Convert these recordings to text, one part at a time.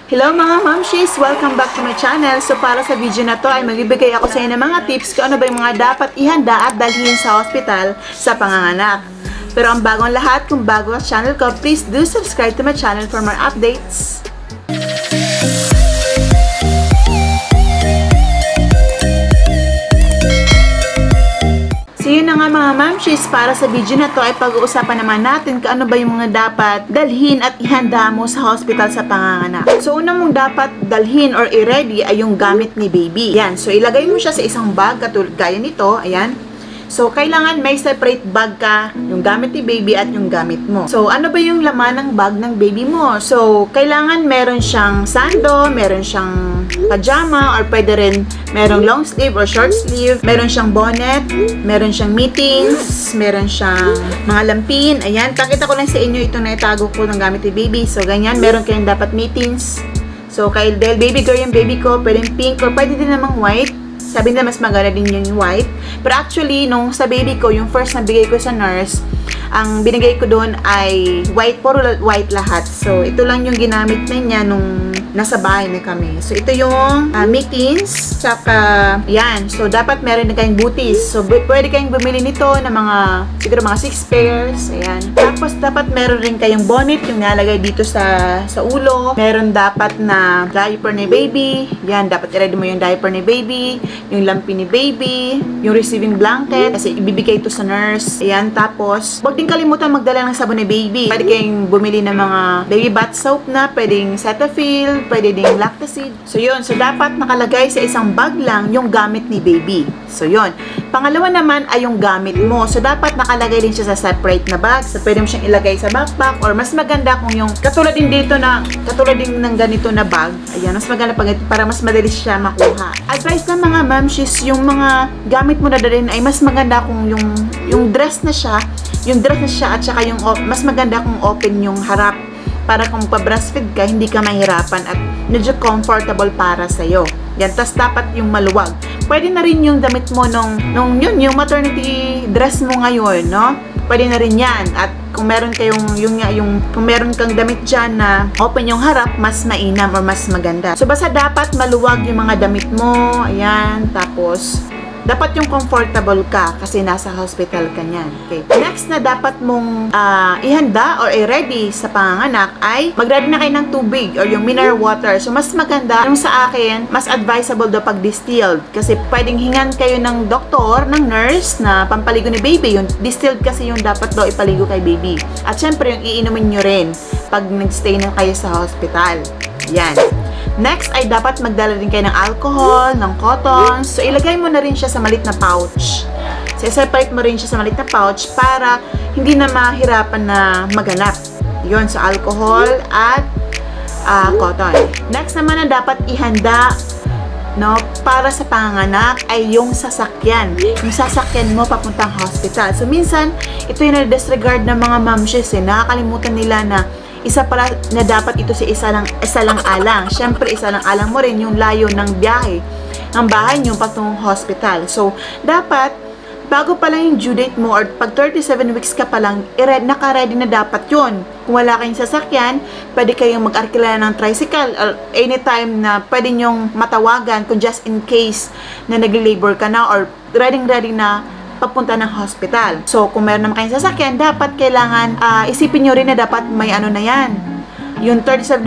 Hello mga mamshis! Welcome back to my channel. So para sa video na to ay magbibigay ako sa inyo ng mga tips kung ano ba yung mga dapat ihanda at dalhin sa hospital sa panganganak. Pero ang bagong lahat, kung bago sa channel ko, please do subscribe to my channel for more updates. So yun na nga mga mamshis, para sa video na to ay pag-uusapan naman natin kung ano ba yung mga dapat dalhin at ihanda mo sa hospital sa panganganak. So una mong dapat dalhin or i-ready ay yung gamit ni baby. Yan, so ilagay mo siya sa isang bag katulad gaya nito, ayan. So, kailangan may separate bag ka, yung gamit ni baby at yung gamit mo. So, ano ba yung laman ng bag ng baby mo? So, kailangan meron siyang sando, meron siyang pajama, or pwede rin merong long sleeve or short sleeve, meron siyang bonnet, meron siyang mittens, meron siyang mga lampin. Ayan, pakita ko lang sa inyo ito na itago ko ng gamit ni baby. So, ganyan, meron kayong dapat mittens. So, dahil baby girl yung baby ko, pwedeng pink or pwede din namang white. Sabi nila mas maganda din yung white. Pero actually, nung sa baby ko, yung first na bigay ko sa nurse, ang binigay ko doon ay white, puro white lahat. So, ito lang yung ginamit na niya nung nasa bahay na kami. So, ito yung mittens, tsaka, yan. So, dapat meron na kayong booties. So, pwede kayong bumili nito ng mga, siguro mga 6 pairs. Ayan. Tapos, dapat meron rin kayong bonnet, yung nalagay dito sa ulo. Meron dapat na diaper ni baby. Yan, dapat i-ready mo yung diaper ni baby, yung lampi ni baby, yung receiving blanket, kasi ibibigay ito sa nurse. Ayan, tapos, huwag din kalimutan magdala ng sabon ni baby. Pwede kayong bumili ng mga baby bath soap na, pwedeng Cetaphil, pwede ding Lactacid. So, yun. So, dapat nakalagay sa isang bag lang yung gamit ni baby. So, yun. Pangalawa naman ay yung gamit mo. So, dapat nakalagay din siya sa separate na bag. So, pwede mo siyang ilagay sa backpack or mas maganda kung yung katulad din dito na, katulad din ng ganito na bag. Ayan, mas maganda para mas madali siya makuha. Advice ng mga mamshis, yung mga gamit mo na dalhin ay mas maganda kung yung dress na siya, at saka yung mas maganda kung open yung harap. Para kung pa-breastfeed ka, hindi ka mahirapan at medyo comfortable para sa'yo. Yan, tas dapat yung maluwag. Pwede na rin yung damit mo yung maternity dress mo ngayon, no? Pwede na rin yan. At kung meron kayong, kung meron kang damit dyan na open yung harap, mas mainam or mas maganda. So, basta dapat maluwag yung mga damit mo. Ayan, tapos dapat yung comfortable ka kasi nasa hospital ka niyan. Okay. Next na dapat mong ihanda or i-ready sa panganganak ay mag-ready na kayo ng tubig or yung mineral water. So, mas maganda, yung sa akin, mas advisable daw pag distilled. Kasi pwedeng hingan kayo ng doktor, ng nurse na pampaligo ni baby. Yung distilled kasi yung dapat daw ipaligo kay baby. At syempre, yung iinumin nyo rin pag nag-stay na kayo sa hospital. Yan. Next ay dapat magdala din kayo ng alcohol, ng cotton. So, ilagay mo na rin siya sa maliit na pouch. So, separate mo rin siya sa maliit na pouch para hindi na mahirapan na maghanap. Yun, so alcohol at cotton. Next naman na dapat ihanda, no, para sa panganganak ay yung sasakyan. Yung sasakyan mo papuntang hospital. So, minsan, ito yung na-disregard ng mga mamshis. Nakakalimutan nila na isa pala na dapat ito sa isa lang alang. Siyempre, isa lang alang mo rin yung layo ng biyahe ng bahay nyo patungong hospital. So, dapat, bago pa lang yung due date mo or pag 37 weeks ka pa lang, naka-ready na dapat yun. Kung wala kayong sasakyan, pwede kayong mag-arkila ng tricycle or anytime na pwede nyong matawagan kung just in case na nag-labor ka na or ready na papunta ng hospital. So, kung meron naman kayong sasakyan, dapat kailangan isipin nyo rin na dapat may ano na yan. Yung 37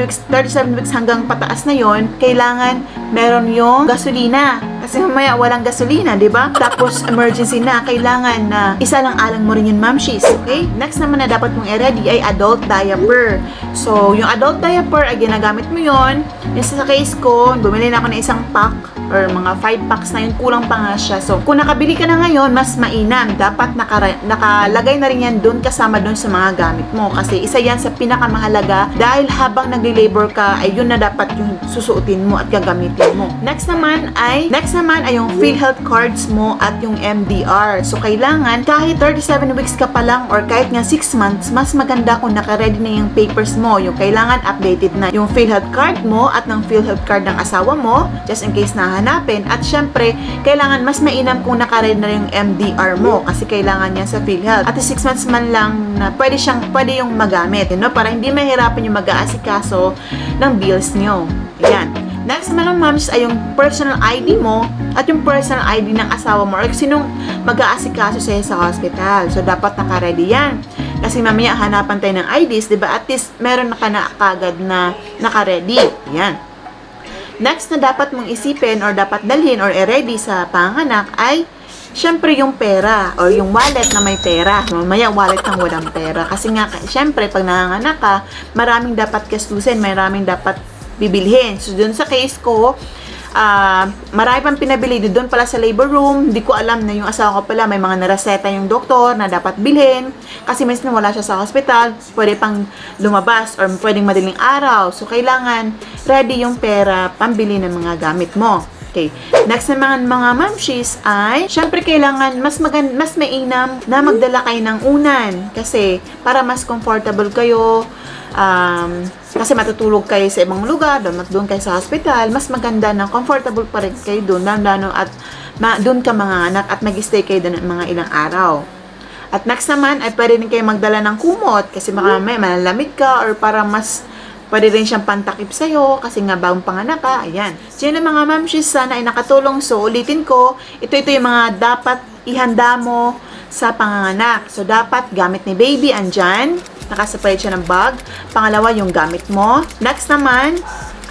weeks hanggang pataas na yon, kailangan meron yung gasolina. Kasi mamaya walang gasolina, di ba? Tapos emergency na, kailangan na isa lang alang mo rin yun, mamshis. Okay? Next naman na dapat mong i-ready ay adult diaper. So, yung adult diaper ay ginagamit mo yon. Yung sa case ko, bumili na ako ng isang pack or mga 5 packs na yun, kulang pa nga siya. So, kung nakabili ka na ngayon, mas mainam. Dapat nakalagay na rin yan doon kasama doon sa mga gamit mo. Kasi isa yan sa pinakamahalaga dahil habang nagli-labor ka, ay yun na dapat yung susuotin mo at gagamitin mo. Next naman ay yung PhilHealth cards mo at yung MDR. So, kailangan kahit 37 weeks ka pa lang or kahit nga 6 months, mas maganda kung naka-ready na yung papers mo. Yung kailangan updated na yung PhilHealth card mo at ng PhilHealth card ng asawa mo, just in case na hanapin. At syempre, kailangan mas mainam kung nakaready na yung MDR mo kasi kailangan yan sa PhilHealth. At 6 months man lang na pwede yung magamit, para hindi mahirapan yung mag-aasikaso ng bills nyo. Ayan. Next naman ng moms ay yung personal ID mo at yung personal ID ng asawa mo or sinong mag-aasikaso sa'yo sa hospital. So, dapat naka-ready yan. Kasi mamaya hanapan tayo ng IDs, diba? At least meron na ka na kagad na naka-ready. Yan. Next na dapat mong isipin or dapat dalhin or i-ready sa panganak ay syempre yung pera or yung wallet na may pera. Mamaya wallet ng walang pera. Kasi nga, syempre, pag nanganganak ka, maraming dapat gastusin, maraming dapat bibilhin. So, dun sa case ko, marami pang pinabili. Doon pala sa labor room, hindi ko alam na yung asawa ko pala, may mga nareseta yung doktor na dapat bilhin. Kasi minsan wala siya sa hospital, pwede pang lumabas or pwedeng madaling araw. So, kailangan ready yung pera pambili ng mga gamit mo. Okay. Next naman mga mamshis ay, syempre kailangan mas mainam na magdala kayo ng unan. Kasi, para mas comfortable kayo, kasi matutulog kayo sa ibang lugar, doon kayo sa hospital, mas maganda na comfortable pa rin kayo doon, lalo at doon ka mga anak at mag-stay kayo doon mga ilang araw. At next naman ay pwede rin kayo magdala ng kumot kasi baka may malalamig ka or para mas pwede rin siyang pantakip sa'yo kasi nga bagong panganak ka. Ayan. So yun ang mga mamshis, sana ay nakatulong. So ulitin ko, ito yung mga dapat ihanda mo sa panganganak. So dapat gamit ni baby andyan. Nakaseparate siya ng bag. Pangalawa, yung gamit mo. Next naman,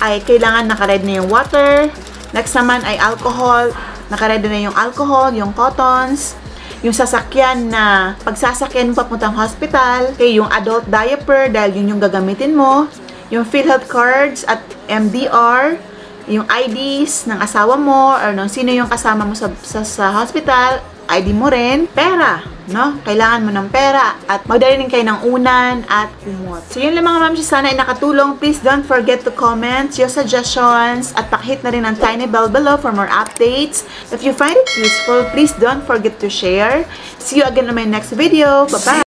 ay kailangan nakaready na yung water. Next naman ay alcohol. Nakaready na yung alcohol, yung cottons. Yung sasakyan na pagsasakyan mo papuntang hospital. Okay, yung adult diaper dahil yun yung gagamitin mo. Yung PhilHealth cards at MDR. Yung IDs ng asawa mo or ng sino yung kasama mo sa hospital. ID mo rin, pera, no? Kailangan mo ng pera at magdala rin kayo ng unan at kumot. So yun lang mga mamshis, sana ay nakatulong. Please don't forget to comment your suggestions at pakihit na rin ang tiny bell below for more updates. If you find it useful, please don't forget to share. See you again on my next video. Bye-bye!